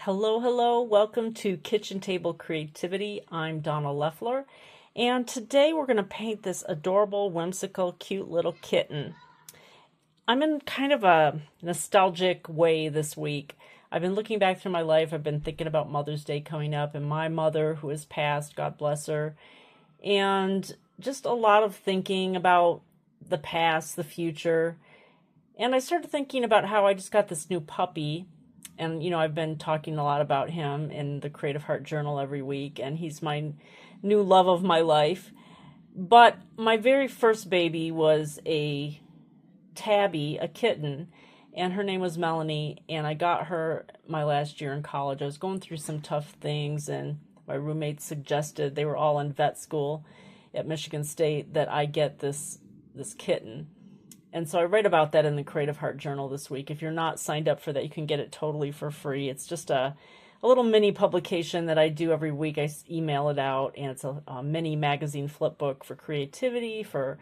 Hello, hello. Welcome to Kitchen Table Creativity. I'm Donna Leffler, and today we're going to paint this adorable, whimsical, cute little kitten. I'm in kind of a nostalgic way this week. I've been looking back through my life. I've been thinking about Mother's Day coming up and my mother, who has passed, God bless her, and just a lot of thinking about the past, the future. And I started thinking about how I just got this new puppy. And, I've been talking a lot about him in the Creative Heart Journal every week, and he's my new love of my life. But my very first baby was a tabby, a kitten, and her name was Melonie, and I got her my last year in college. I was going through some tough things, and my roommates suggested, they were all in vet school at Michigan State, that I get this kitten. And so I write about that in the Creative Heart Journal this week. If you're not signed up for that, you can get it totally for free. It's just a little mini publication that I do every week. I email it out, and it's a mini magazine flip book for creativity, for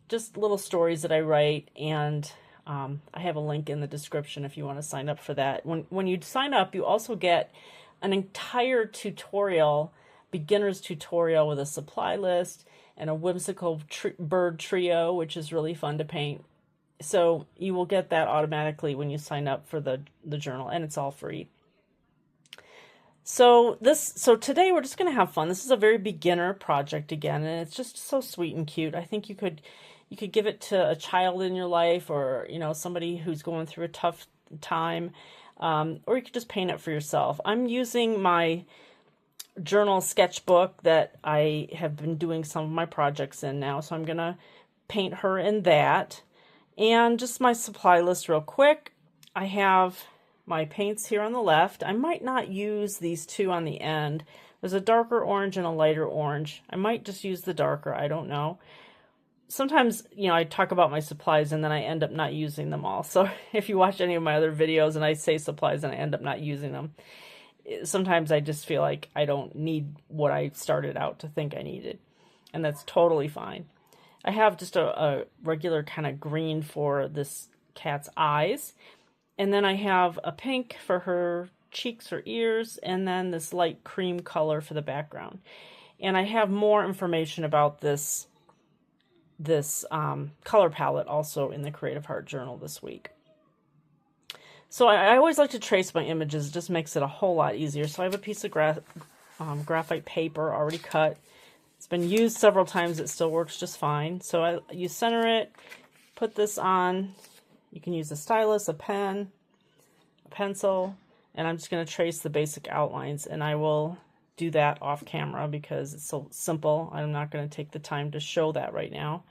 just little stories that I write. And I have a link in the description if you want to sign up for that. When you sign up, you also get an entire tutorial, beginner's tutorial with a supply list, and a whimsical bird trio, which is really fun to paint. So you will get that automatically when you sign up for the journal, and it's all free. So today we're just going to have fun. This is a very beginner project again, and it's just so sweet and cute. I think you could give it to a child in your life, or somebody who's going through a tough time, or you could just paint it for yourself. I'm using my journal sketchbook that I have been doing some of my projects in now, so I'm gonna paint her in that. And just my supply list real quick. I have my paints here on the left. I might not use these two on the end. There's a darker orange and a lighter orange. I might just use the darker, I don't know. Sometimes, I talk about my supplies and then I end up not using them all. So if you watch any of my other videos and I say supplies and I end up not using them, sometimes I just feel like I don't need what I started out to think I needed, and that's totally fine. I have just a regular kind of green for this cat's eyes, and then I have a pink for her cheeks or ears, and then this light cream color for the background. And I have more information about this color palette also in the Creative Heart Journal this week. So I always like to trace my images. It just makes it a whole lot easier. So I have a piece of graphite paper already cut. It's been used several times. It still works just fine. So you center it, put this on. You can use a stylus, a pen, a pencil, and I'm just going to trace the basic outlines. And I will do that off camera because it's so simple. I'm not going to take the time to show that right now.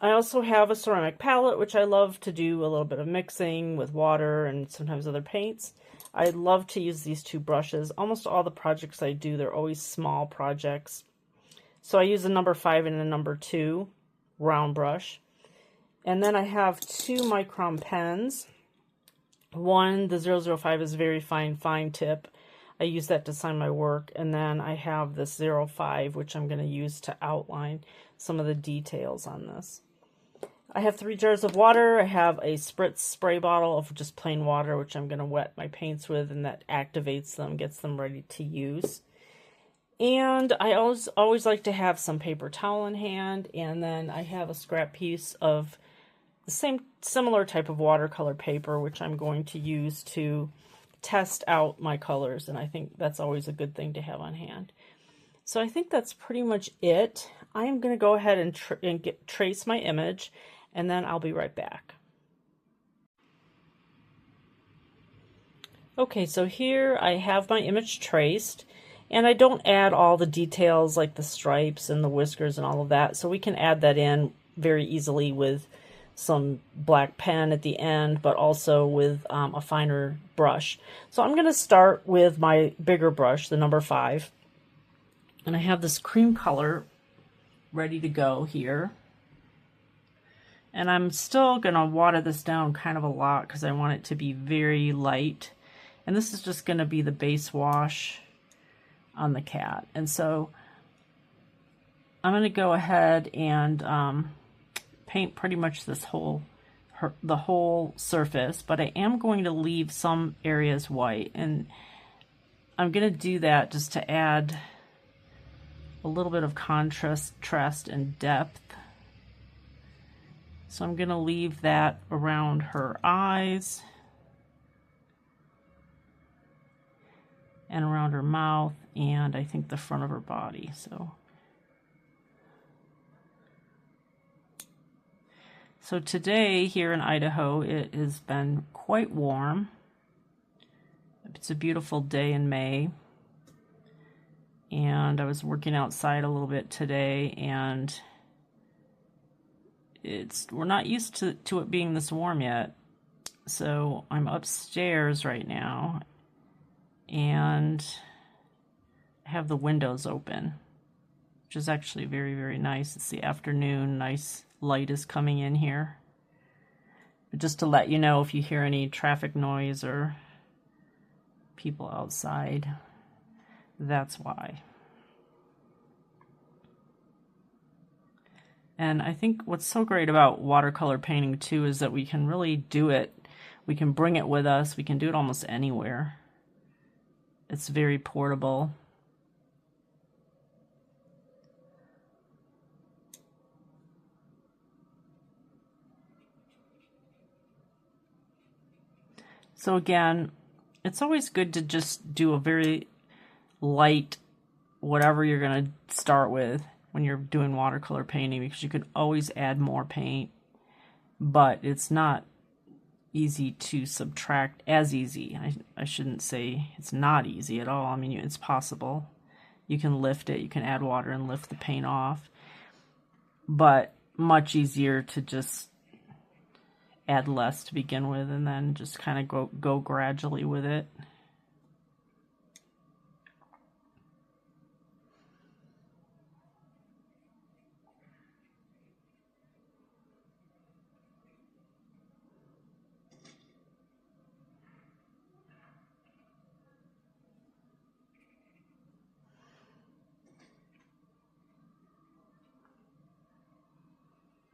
I also have a ceramic palette, which I love to do a little bit of mixing with water and sometimes other paints. I love to use these two brushes. Almost all the projects I do, they're always small projects. So I use a number 5 and a number 2 round brush. And then I have 2 micron pens. One, the 005 is very fine tip. I use that to sign my work. And then I have this 05, which I'm going to use to outline some of the details on this. I have 3 jars of water. I have a spritz spray bottle of just plain water, which I'm going to wet my paints with, and that activates them, gets them ready to use. And I always like to have some paper towel in hand, and then I have a scrap piece of the similar type of watercolor paper, which I'm going to use to test out my colors, and I think that's always a good thing to have on hand. So I think that's pretty much it. I am going to go ahead and trace my image, and then I'll be right back. Okay, so here I have my image traced, and I don't add all the details like the stripes and the whiskers and all of that, so we can add that in very easily with some black pen at the end, but also with a finer brush. So I'm going to start with my bigger brush, the number 5, and I have this cream color ready to go here. And I'm still going to water this down kind of a lot because I want it to be very light. And this is just going to be the base wash on the cat. And so I'm going to go ahead and paint pretty much this whole the whole surface, but I am going to leave some areas white, and I'm going to do that just to add a little bit of contrast and depth. So I'm going to leave that around her eyes and around her mouth, and I think the front of her body. So today here in Idaho, it has been quite warm. It's a beautiful day in May. And I was working outside a little bit today, and we're not used to it being this warm yet. So I'm upstairs right now, and I have the windows open, which is actually very, very nice. It's the afternoon, nice light is coming in here. But just to let you know, if you hear any traffic noise or people outside, that's why. And I think what's so great about watercolor painting too is that we can really do it. We can bring it with us. We can do it almost anywhere. It's very portable. So again, it's always good to just do a very light, whatever you're going to start with when you're doing watercolor painting, because you can always add more paint, but it's not easy to subtract as easy. I shouldn't say it's not easy at all. I mean, it's possible. You can lift it, you can add water and lift the paint off, but much easier to just add less to begin with and then just kind of go gradually with it.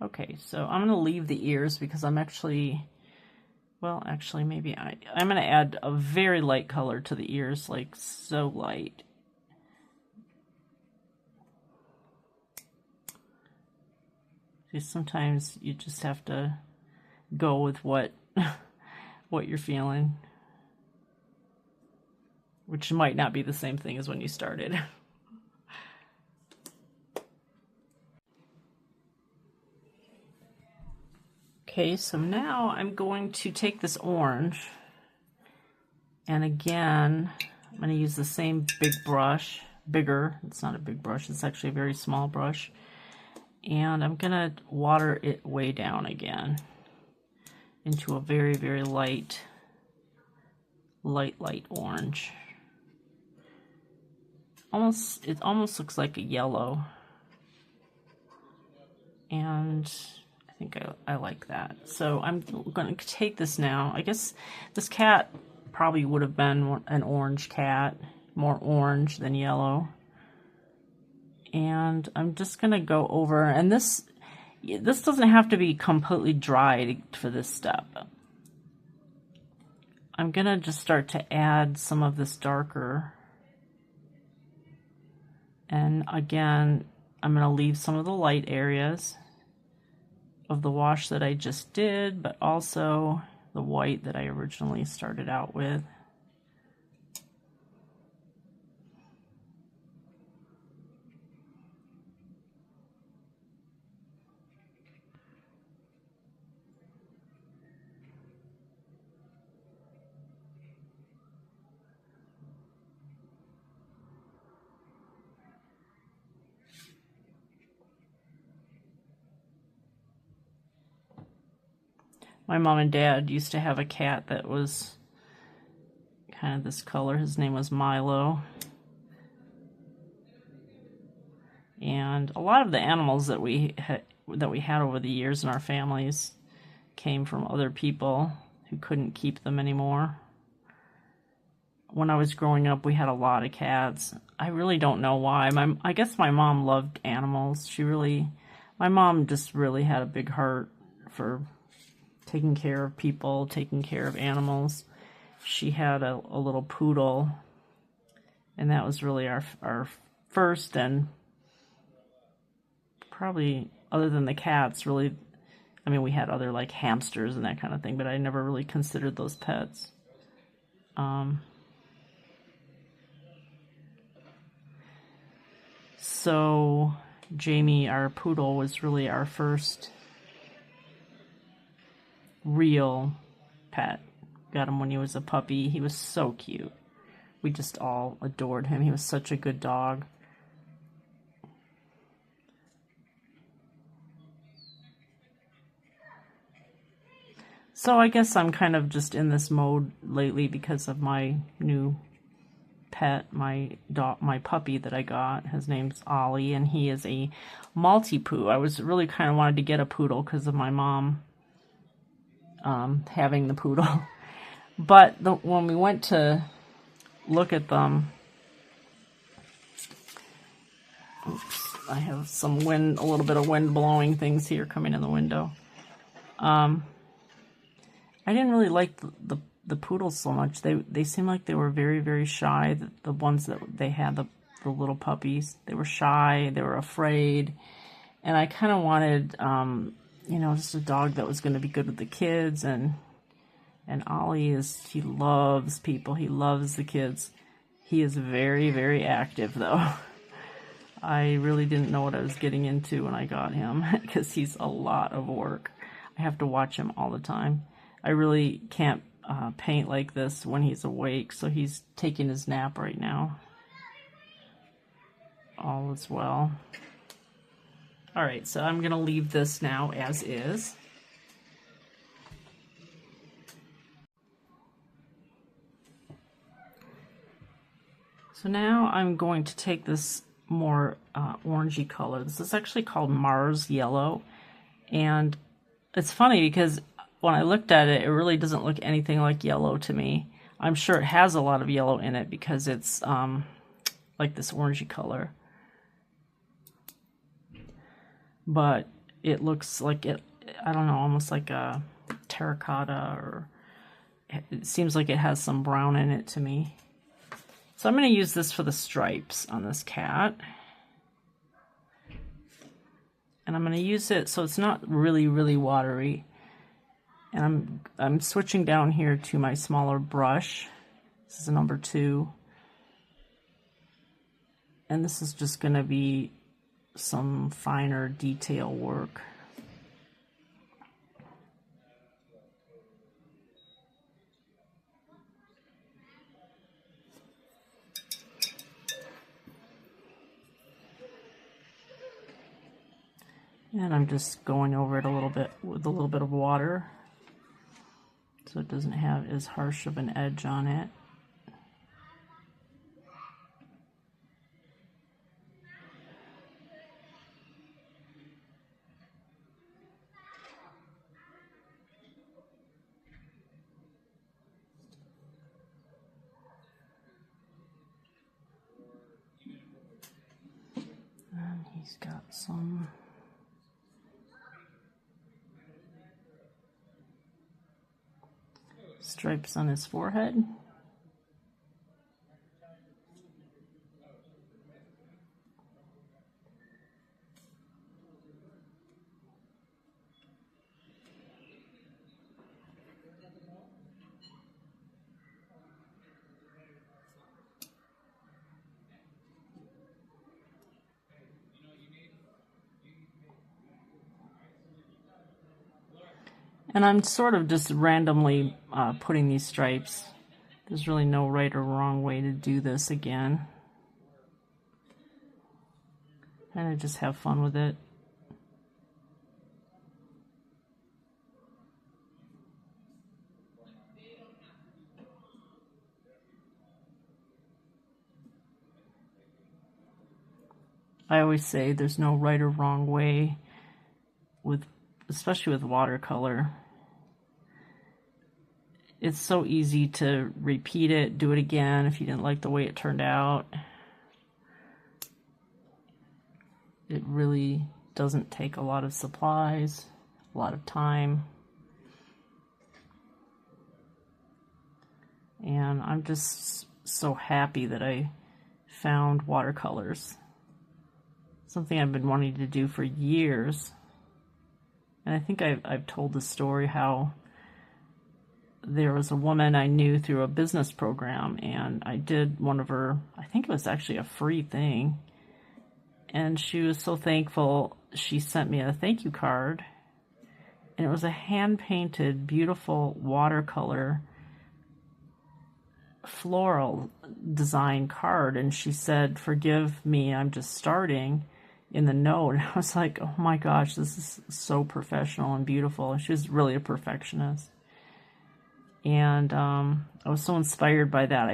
Okay, so I'm going to leave the ears because I'm actually, well, actually maybe I'm going to add a very light color to the ears, like so light. See, sometimes you just have to go with what you're feeling, which might not be the same thing as when you started. Okay, so now I'm going to take this orange, and again, I'm going to use the same big brush, bigger, it's not a big brush, it's actually a very small brush, and I'm going to water it way down again into a very, very light orange. It almost looks like a yellow, and I think I like that. So I'm going to take this now. I guess this cat probably would have been an orange cat, more orange than yellow. And I'm just going to go over, and this doesn't have to be completely dry for this step. I'm going to just start to add some of this darker. And again, I'm going to leave some of the light areas of the wash that I just did, but also the white that I originally started out with. My mom and dad used to have a cat that was kind of this color. His name was Milo. And a lot of the animals that we had over the years in our families came from other people who couldn't keep them anymore. When I was growing up, we had a lot of cats. I really don't know why. I guess my mom loved animals. My mom just really had a big heart for taking care of people, taking care of animals. She had a little poodle, and that was really our first, and probably, other than the cats, really, I mean, we had other like hamsters and that kind of thing, but I never really considered those pets. So Jamie, our poodle, was really our first real pet. Got him when he was a puppy. He was so cute. We just all adored him. He was such a good dog. So I guess I'm kind of just in this mode lately because of my new pet, my puppy that I got. His name's Ollie, and he is a Maltipoo. I was really kind of wanted to get a poodle because of my mom having the poodle. But when we went to look at them, oops, I have some wind, a little bit of wind blowing things here coming in the window. I didn't really like the poodles so much. They seemed like they were very, very shy. The ones that they had, the little puppies, they were shy, they were afraid. And I kind of wanted, you know, just a dog that was going to be good with the kids. And Ollie he loves people. He loves the kids. He is very, very active, though. I really didn't know what I was getting into when I got him, because he's a lot of work. I have to watch him all the time. I really can't paint like this when he's awake, so he's taking his nap right now. All is well. All right, so I'm going to leave this now as is. So now I'm going to take this more orangey color. This is actually called Mars Yellow, and it's funny because when I looked at it, it really doesn't look anything like yellow to me. I'm sure it has a lot of yellow in it because it's like this orangey color. But it looks like it, I don't know, almost like a terracotta, or it seems like it has some brown in it to me. So I'm going to use this for the stripes on this cat. And I'm going to use it so it's not really, really watery. And I'm switching down here to my smaller brush. This is a number 2. And this is just going to be some finer detail work. And I'm just going over it a little bit with a little bit of water, so it doesn't have as harsh of an edge on it. And he's got some stripes on his forehead. And I'm sort of just randomly putting these stripes. There's really no right or wrong way to do this again. And I just have fun with it. I always say there's no right or wrong way, especially with watercolor. It's so easy to repeat it, do it again if you didn't like the way it turned out. It really doesn't take a lot of supplies, a lot of time. And I'm just so happy that I found watercolors. Something I've been wanting to do for years. And I think I've told the story how there was a woman I knew through a business program, and I did one of her, I think it was actually a free thing. And she was so thankful, she sent me a thank you card. And it was a hand-painted, beautiful watercolor floral design card. And she said, "Forgive me, I'm just starting," in the note. And I was like, oh my gosh, this is so professional and beautiful. And she was really a perfectionist. And I was so inspired by that.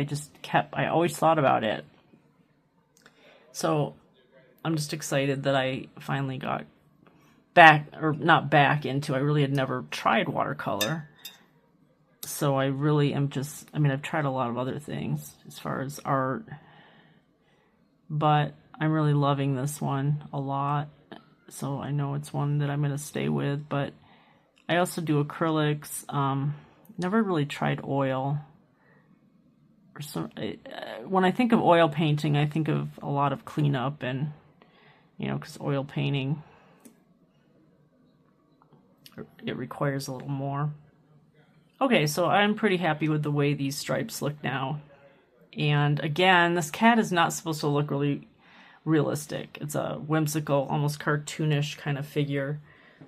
I always thought about it. So I'm just excited that I finally got back, or not back into, I really had never tried watercolor. So I really am just, I mean, I've tried a lot of other things as far as art, but I'm really loving this one a lot. So I know it's one that I'm going to stay with, but I also do acrylics. Never really tried oil. When I think of oil painting, I think of a lot of cleanup and, you know, because oil painting, it requires a little more. Okay, so I'm pretty happy with the way these stripes look now. And again, this cat is not supposed to look really realistic. It's a whimsical, almost cartoonish kind of figure.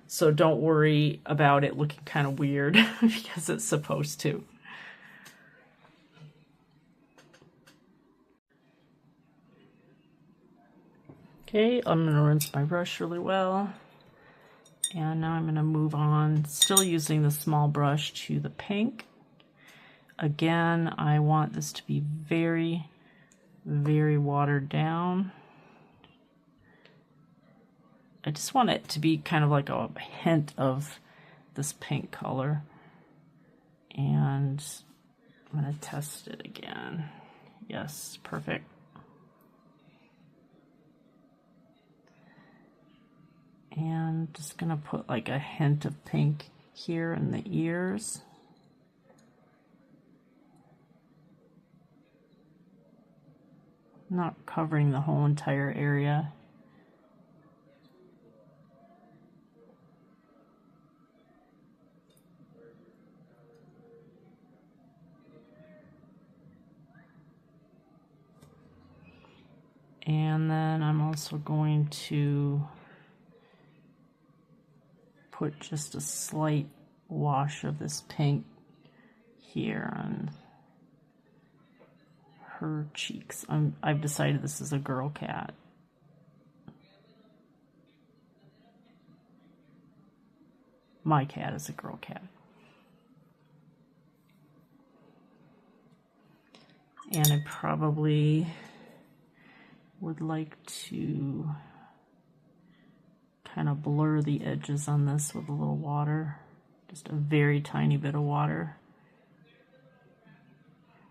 So don't worry about it looking kind of weird because it's supposed to. Okay, I'm going to rinse my brush really well. And now I'm going to move on, still using the small brush, to the pink. Again, I want this to be very, very watered down. I just want it to be kind of like a hint of this pink color. And I'm going to test it again. Yes, perfect. And just going to put like a hint of pink here in the ears. Not covering the whole entire area. And then I'm also going to put just a slight wash of this pink here on her cheeks. I've decided this is a girl cat. My cat is a girl cat. And I probably would like to kind of blur the edges on this with a little water, just a very tiny bit of water.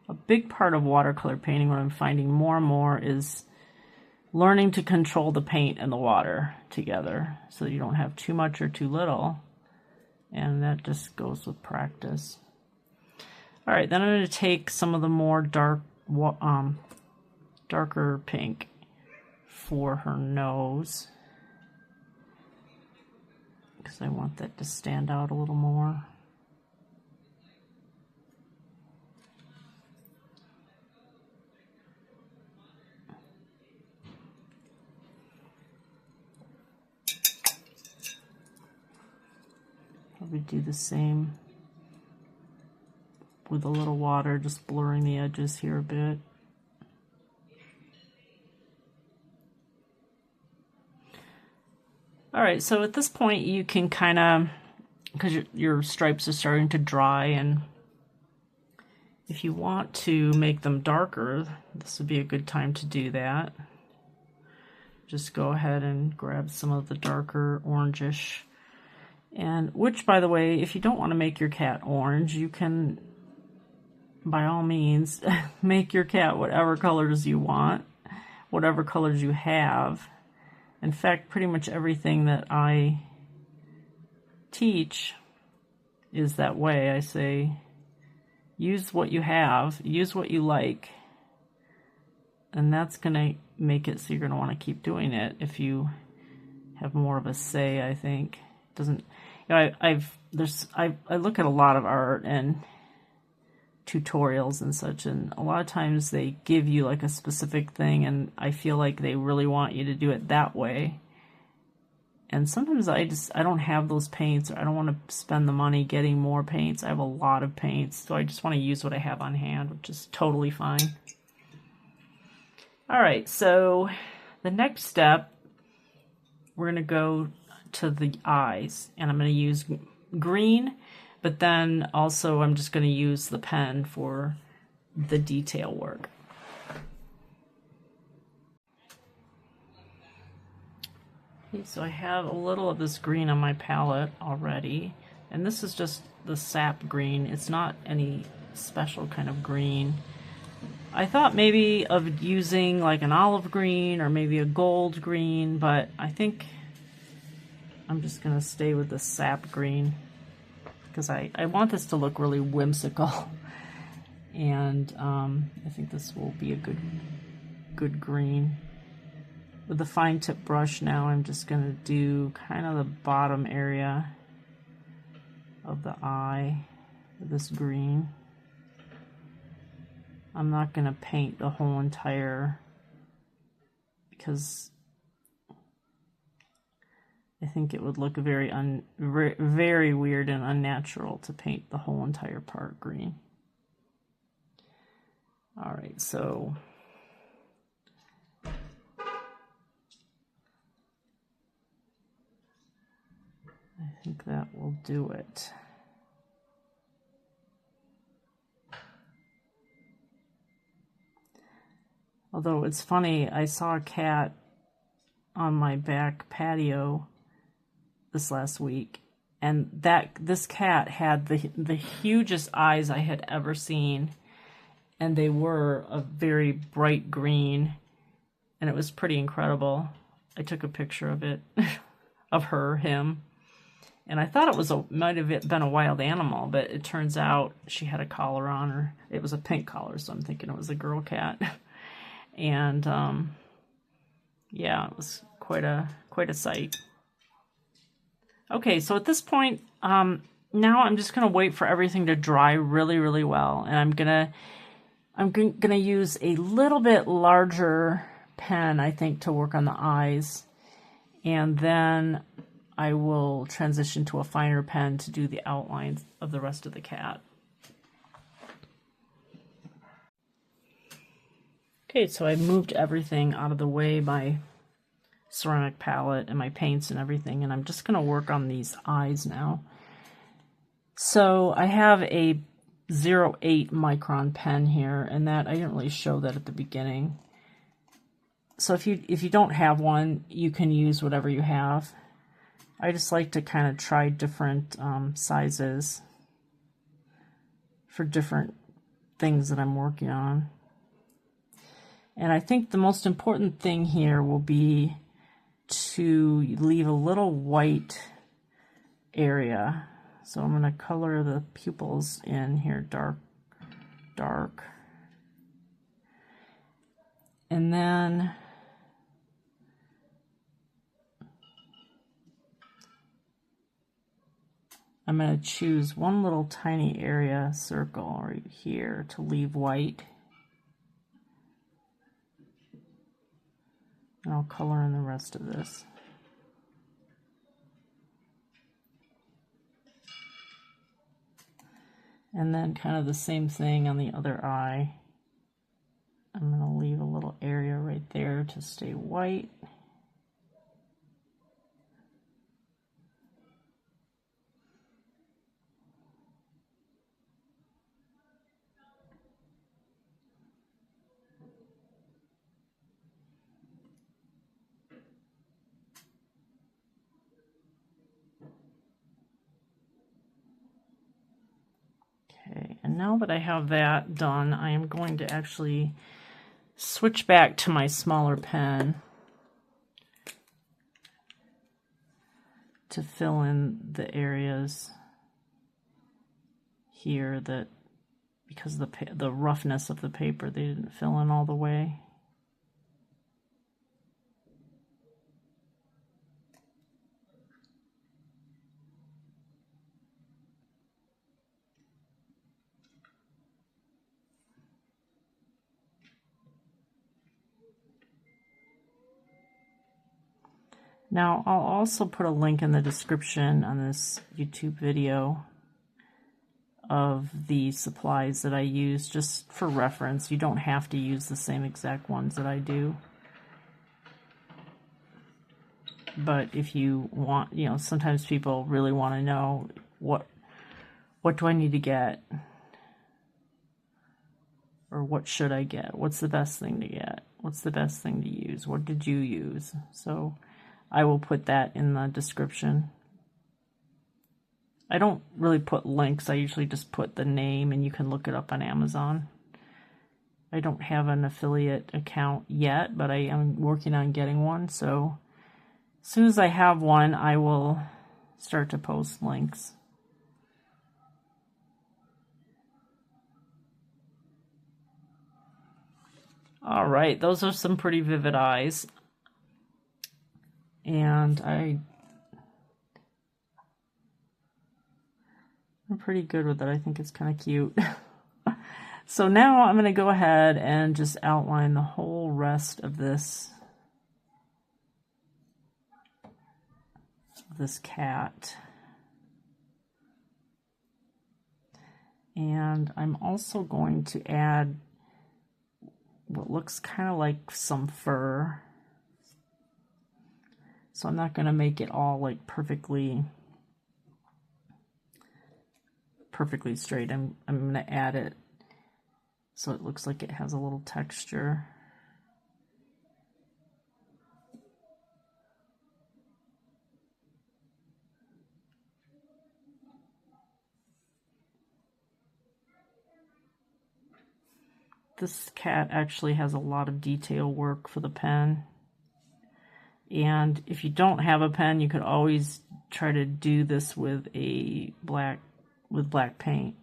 A big part of watercolor painting, what I'm finding more and more, is learning to control the paint and the water together so that you don't have too much or too little, and that just goes with practice. All right, then I'm going to take some of the more darker pink for her nose, because I want that to stand out a little more. Probably do the same with a little water, just blurring the edges here a bit. All right, so at this point you can kind of, because your stripes are starting to dry, and if you want to make them darker, this would be a good time to do that. Just go ahead and grab some of the darker orangish, and which, by the way, if you don't want to make your cat orange, you can, by all means, make your cat whatever colors you want, whatever colors you have. In fact, pretty much everything that I teach is that way. I say use what you have, use what you like, and that's going to make it so you're going to want to keep doing it if you have more of a say, I think. Doesn't, you know, I look at a lot of art and tutorials and such, and a lot of times they give you like a specific thing, and I feel like they really want you to do it that way. And sometimes I don't have those paints, or I don't want to spend the money getting more paints. I have a lot of paints, so I just want to use what I have on hand, which is totally fine. All right, so the next step, we're going to go to the eyes, and I'm going to use green, but then also I'm just going to use the pen for the detail work. Okay, so I have a little of this green on my palette already, and this is just the sap green. It's not any special kind of green. I thought maybe of using like an olive green or maybe a gold green, but I think I'm just going to stay with the sap green because I want this to look really whimsical, and I think this will be a good green. With the fine tip brush now, I'm just going to do kind of the bottom area of the eye with this green. I'm not going to paint the whole entire, because I think it would look very weird and unnatural to paint the whole entire part green. All right, so I think that will do it. Although it's funny, I saw a cat on my back patio this last week, and this cat had the hugest eyes I had ever seen, and they were a very bright green, and it was pretty incredible. I took a picture of it, of him, and I thought it might have been a wild animal, but it turns out she had a collar on her. It was a pink collar, so I'm thinking it was a girl cat. And yeah, it was quite a sight. Okay, so at this point, now I'm just gonna wait for everything to dry really, really well, and I'm gonna use a little bit larger pen, I think, to work on the eyes, and then I will transition to a finer pen to do the outlines of the rest of the cat. Okay, so I moved everything out of the way, my ceramic palette and my paints and everything, and I'm just going to work on these eyes now. So I have a 0.8 micron pen here, and that I didn't really show that at the beginning. So if you don't have one, you can use whatever you have. I just like to kind of try different sizes for different things that I'm working on. And I think the most important thing here will be to leave a little white area. So I'm going to color the pupils in here dark. And then I'm going to choose one little tiny area circle right here to leave white. And I'll color in the rest of this. And then kind of the same thing on the other eye. I'm going to leave a little area right there to stay white. Okay, and now that I have that done, I am going to actually switch back to my smaller pen to fill in the areas here that because of the roughness of the paper, they didn't fill in all the way. Now, I'll also put a link in the description on this YouTube video of the supplies that I use, just for reference. You don't have to use the same exact ones that I do. But if you want, you know, sometimes people really want to know what do I need to get? Or what should I get? What's the best thing to get? What's the best thing to use? What did you use? So I will put that in the description. I don't really put links. I usually just put the name and you can look it up on Amazon. I don't have an affiliate account yet, but I am working on getting one. So as soon as I have one, I will start to post links. All right, those are some pretty vivid eyes. And I'm pretty good with it. I think it's kind of cute. So now I'm going to go ahead and just outline the whole rest of this cat. And I'm also going to add what looks kind of like some fur. So I'm not going to make it all like perfectly straight. I'm going to add it so it looks like it has a little texture. This cat actually has a lot of detail work for the pen. And if you don't have a pen, you could always try to do this with black paint,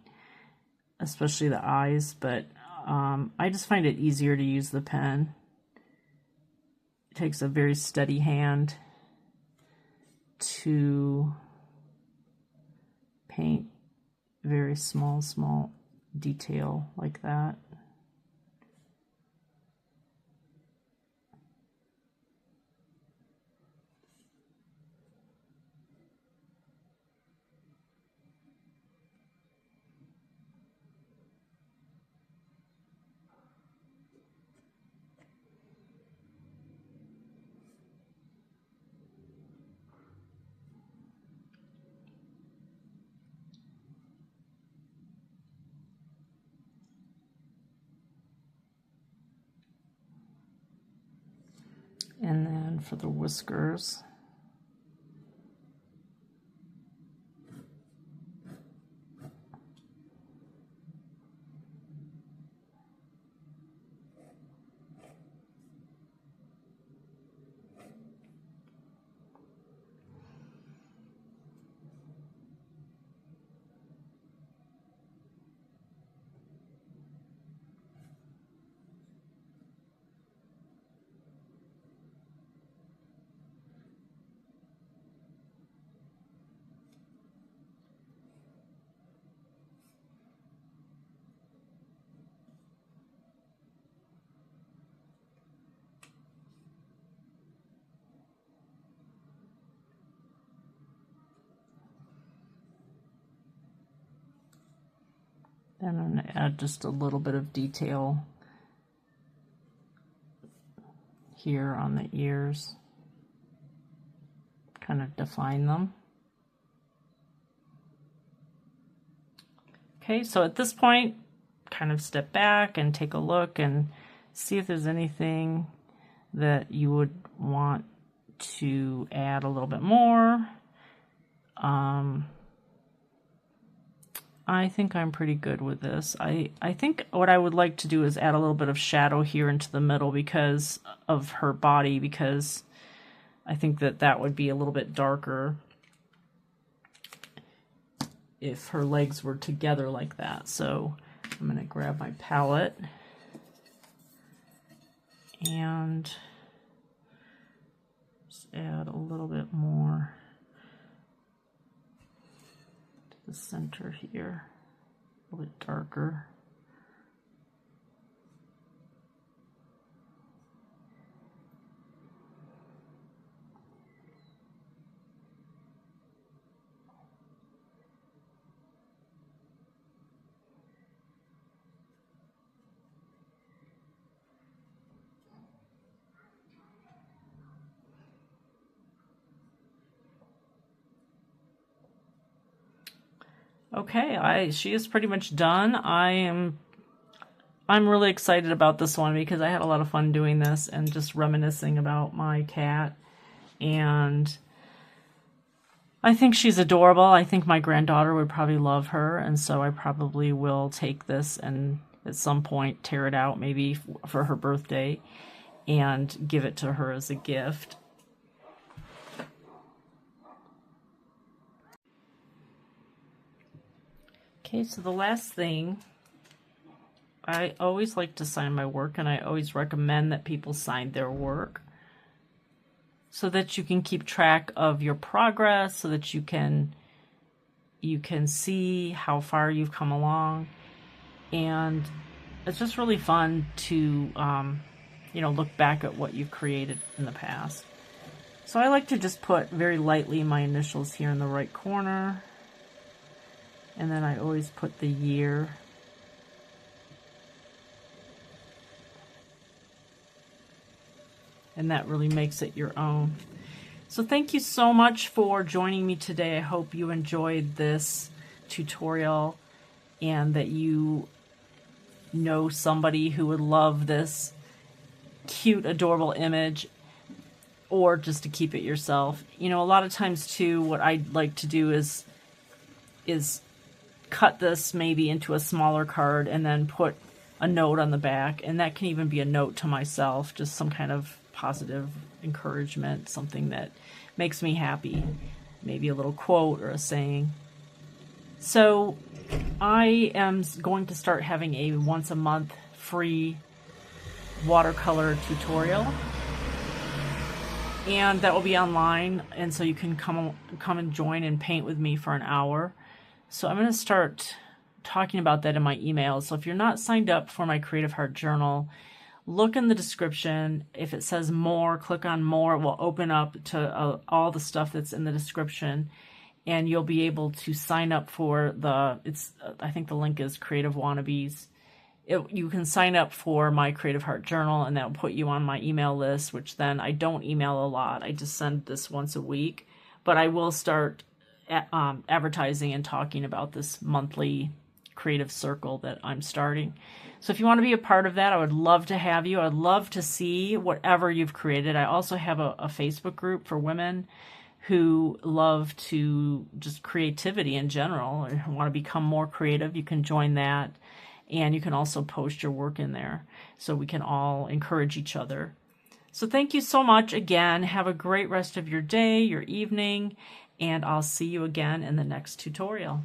especially the eyes. But I just find it easier to use the pen. It takes a very steady hand to paint very small detail like that. And then for the whiskers, then I'm going to add just a little bit of detail here on the ears, kind of define them. Okay, so at this point, kind of step back and take a look and see if there's anything that you would want to add a little bit more. I think I'm pretty good with this. I think what I would like to do is add a little bit of shadow here into the middle because of her body, because I think that would be a little bit darker if her legs were together like that. So I'm going to grab my palette and just add a little bit more to the center here, a little bit darker. Okay, she is pretty much done. I'm really excited about this one because I had a lot of fun doing this and just reminiscing about my cat. And I think she's adorable. I think my granddaughter would probably love her, and so I probably will take this and at some point tear it out, maybe for her birthday, and give it to her as a gift. Okay, so the last thing, I always like to sign my work, and I always recommend that people sign their work so that you can keep track of your progress, so that you can see how far you've come along. And it's just really fun to look back at what you've created in the past. So I like to just put very lightly my initials here in the right corner. And then I always put the year. And that really makes it your own. So thank you so much for joining me today. I hope you enjoyed this tutorial and that you know somebody who would love this cute, adorable image, or just to keep it yourself. You know, a lot of times too, what I'd like to do is cut this maybe into a smaller card and then put a note on the back, and that can even be a note to myself, just some kind of positive encouragement, something that makes me happy, maybe a little quote or a saying. So I am going to start having a once a month free watercolor tutorial, and that will be online, and so you can come and join and paint with me for an hour. So I'm going to start talking about that in my email. So if you're not signed up for my Creative Heart Journal, look in the description. If it says more, click on more. It will open up to all the stuff that's in the description, and you'll be able to sign up for I think the link is Creative Wannabes. You can sign up for my Creative Heart Journal, and that will put you on my email list, which then I don't email a lot. I just send this once a week, but I will start advertising and talking about this monthly creative circle that I'm starting. So if you want to be a part of that, I would love to have you. I'd love to see whatever you've created. I also have a Facebook group for women who love to just creativity in general and want to become more creative. You can join that, and you can also post your work in there so we can all encourage each other. So thank you so much again. Have a great rest of your day, your evening, and I'll see you again in the next tutorial.